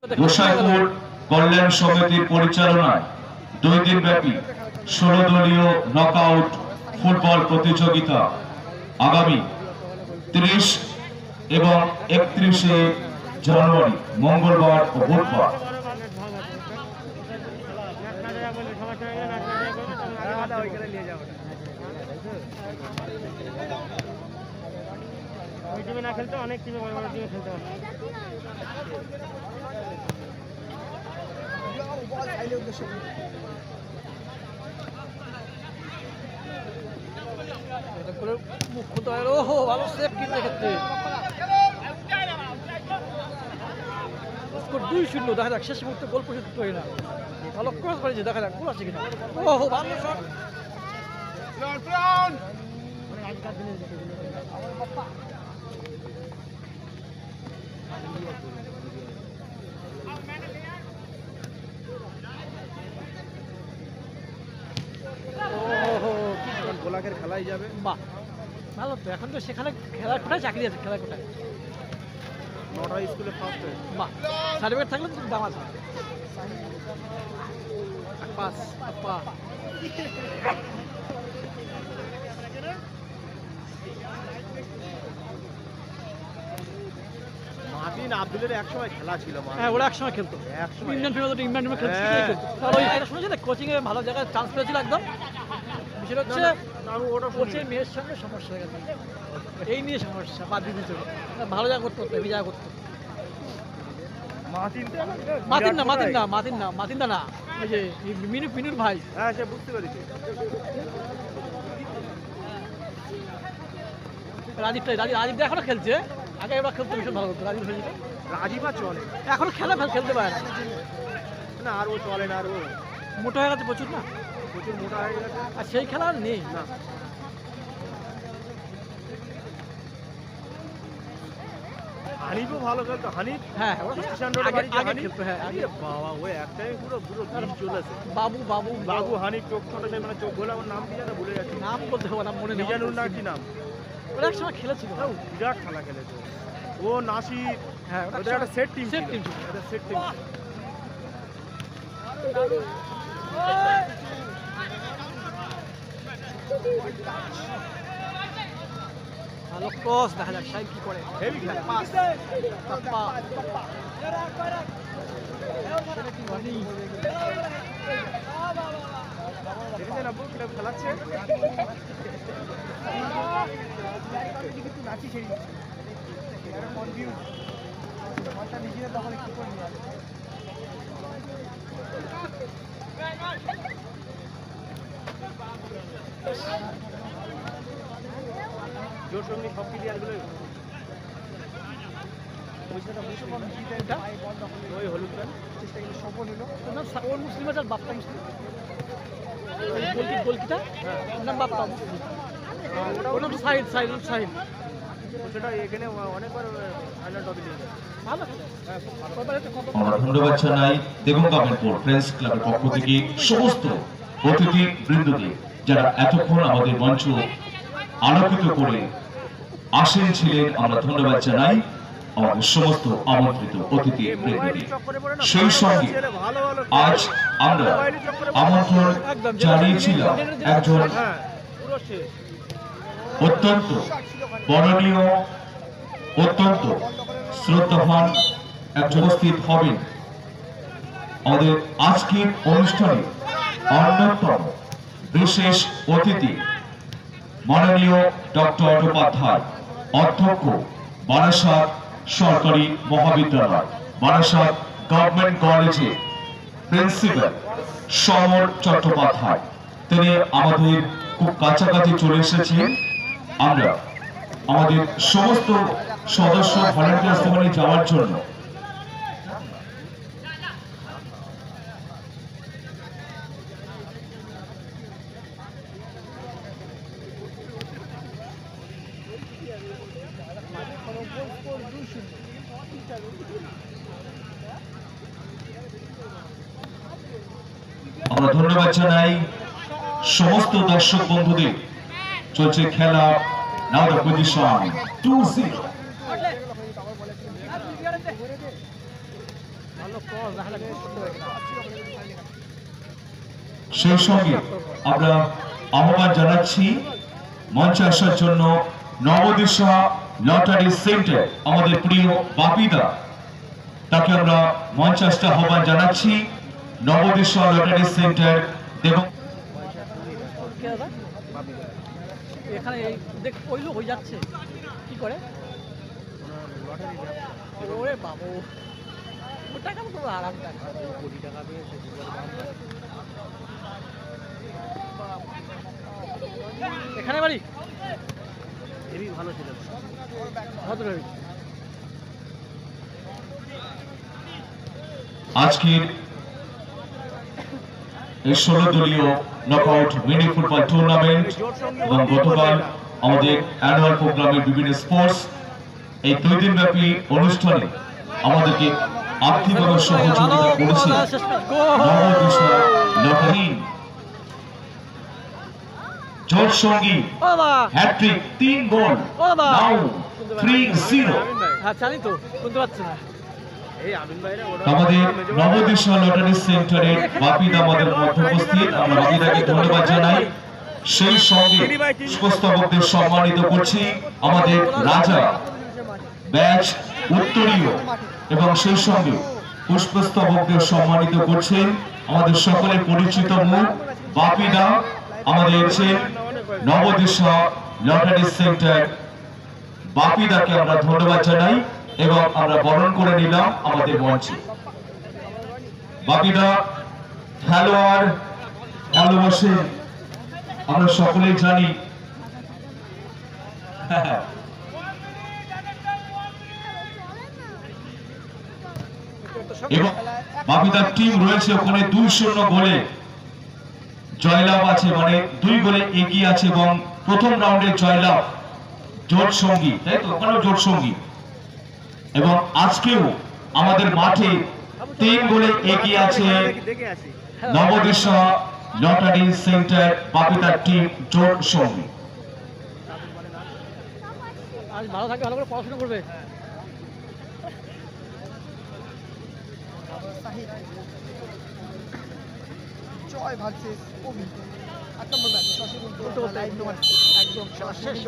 গোসাইপুর কল্যাণ সমিতির পরিচালনায় 2 দিন ব্যাপী 16 দলীয় নকআউট ফুটবল প্রতিযোগিতা আগামী 30 এবং 31 জানুয়ারি মঙ্গলবার ও বুধবার না খেলতে অনেক টিমে বড় বড় টিমে খেলতে পারে। ভালো সেফ কিন্তু ক্ষেত্রে 2-0 দেখা যাক শেষ মুহূর্তে গোল পর্যন্ত হয় না। ভালো ক্রস করেছে, দেখা যাক গোল আছে কিনা। ওহো ভালো শট। গোলাকের খেলাই যাবে। বাহ ভালো তো, এখন তো সেখানে খেলার কোথায় চাকরি আছে, খেলার কোথায় নটা স্কুলে ফার্স্ট হয়ে। বাহ সার্টিফিকেট থাকলে তো দাম আছে। পাস আপা মার্টিন আব্দুলের একসময় খেলা ছিল। হ্যাঁ ওরা একসময় খেলতো, ইন্ডিয়ান ফিল্ম ইন্ডিয়ান টিমে খেলতো। আর ওই এটা শুনেছি না, কোচিং এ ভালো জায়গায় চান্স পেয়েছিল একদম। বিষয়টা হচ্ছে ওটা কোচের মেয়ের সঙ্গে সমস্যা হয়ে গেছে, এই নিয়ে সমস্যা। বাদ দিয়ে দিতে ভালো জায়গা করতে হতো, হেভি জায়গা করতে। মাতিন না ওই যে মিনুর ভাই। হ্যাঁ সে বুঝতে পেরেছি। রাজীব এখনো খেলছে, আগে এবার খেলতে ভীষণ ভালো করতো রাজীব আর চলে এখনো খেলতে পারে না, আর ও চলে না, আর ও মোটা হয়ে গেছে প্রচুর না, প্রচুর মোটা হয়ে গেছে। আর সেই খেলা আর নেই না। হানিফও ভালো খেলতো। হানিফ হ্যাঁ আগে খেলতো। হ্যাঁ আগে বাবা ও একটাই পুরো দিন চলেছে। বাবু হানিফ চোখ ছোট, মানে চোখ বলে আমার নাম কি জানো ভুলে গেছি। নাম বলতে হবে না, মনে নেই। মিজানুর না কি নাম, ওরা একসময় খেলেছিল, বিরাট খেলা খেলেছে ও। নাসির, হ্যাঁ ওদের একটা সেট টিম ছিল। ভালো ক্রস, দেখা যাক সাইড কি করে। হেভি খেলা। পাস দেখেছেন আব্বু কিরকম খেলাচ্ছে। জোর সঙ্গে সব প্লেয়ার গুলো ওই হলুদ সফল হলো। ওর মুসলিম আছে, বাপ্পা মুসলিম। গোলকিটা নাম বাপ্পা মুসলিম, ওর নাম সাহিল। সেটা এখানে অনেকবার ফাইনাল টপে নিয়ে যায়। ভালো আমরা ধন্যবাদ জানাই দেবঙ্গামেরপুর ফ্রেন্ডস ক্লাবের পক্ষ থেকে সমস্ত অতিথি বৃন্দকে যারা এতক্ষণ আমাদের মঞ্চ আলোকিত করে আসেন ছিলেন। আমরা ধন্যবাদ জানাই আমাদের সমস্ত আমন্ত্রিত অতিথি বৃন্দকে। সেই সঙ্গে আজ আমরা আমন্ত্রণ জানিয়েছিলাম একজন অত্যন্ত বরণীয়, অত্যন্ত শ্রদ্ধাবান একজন উপস্থিত হবেন আমাদের আজকের অনুষ্ঠানে। অন্যতম বিশেষ অতিথি মাননীয় ডক্টর উপাধ্যায়, অধ্যক্ষ বারাসাত সরকারি মহাবিদ্যালয়, বারাসাত গভর্নমেন্ট কলেজের প্রিন্সিপাল সমর চট্টোপাধ্যায়। তিনি আমাদের খুব কাছাকাছি চলে এসেছেন। আমরা আমাদের সমস্ত সদস্য ভলান্টিয়ার্স সেখানে যাওয়ার জন্য আমরা ধন্যবাদ জানাই সমস্ত দর্শক বন্ধুদের। চলছে খেলা। নাও দ্য পজিশন 2-0। ভালো ক্রস দেখা লাগে সেই সঙ্গে আমরা আহ্বান জানাচ্ছি মঞ্চে আসার জন্য নবদিশা লটারি সেন্টার আমাদের প্রিয় বাপিদা, তাকে আমরা মঞ্চে আসতে আহ্বান জানাচ্ছি। নবদিশা লটারি সেন্টার দেবং এখানে দেখ ওই লোক হয়ে যাচ্ছে কি করে ওরে বাবু ওটা কেমন করবো আরাম টাকা কোটি টাকা পেয়েছে এখানে বাড়ি হেবি ভালো ছিল ভদ্র হেবি আজকের এই 16 দলীয় নকআউট মিনি ফুটবল টুর্নামেন্ট এবং গতকাল আমাদের অ্যানুয়াল প্রোগ্রামের বিভিন্ন স্পোর্টস এই 2 দিন ব্যাপী অনুষ্ঠানে আমাদেরকে আর্থিকভাবে সহযোগিতা করেছে নবদিশা লটারি। জোর সঙ্গী হ্যাট্রিক 3 গোল নাও 3-0। হ্যাঁ জানি তো শুনতে পাচ্ছি না আমাদের নবদিশা লটারি সেন্টারের বাপিদা আমাদের মধ্যে উপস্থিত, আমরা বাপিদাকে ধন্যবাদ জানাই। সেই সঙ্গে পুষ্পস্তবকদের সম্মানিত করছি আমাদের রাজা ব্যাচ উত্তরীয়, এবং সেই সঙ্গে পুষ্পস্তবকদের সম্মানিত করছেন আমাদের সকলের পরিচিত মুখ বাপিদা, আমাদের নবদিশা লটারি সেন্টার বাপিদাকে আমরা ধন্যবাদ জানাই এবং আমরা বরণ করে নিলাম আমাদের মঞ্চে। বাপিদা খেলোয়াড় ভালোবাসে আমরা সকলেই জানি, এবং বাপিদার টিম রয়েছে ওখানে 2-0 গোলে জয়লাভ আছে, মানে 2 গোলে এগিয়ে আছে এবং প্রথম রাউন্ডে জয়লাভ জোট সঙ্গী, তাই তো ওখানেও জোট সঙ্গী, এবং আজকেও আমাদের মাঠে 3 গোলে এগিয়ে আছে নবদিশা লটারি সেন্টার বাপিদার টিম জোট সঙ্গী। আজ ভালো থাকে, ভালো করে পড়াশোনা করবে। জয় ভার্সেস অভি 8 নম্বর ম্যাচ, একদম শেষ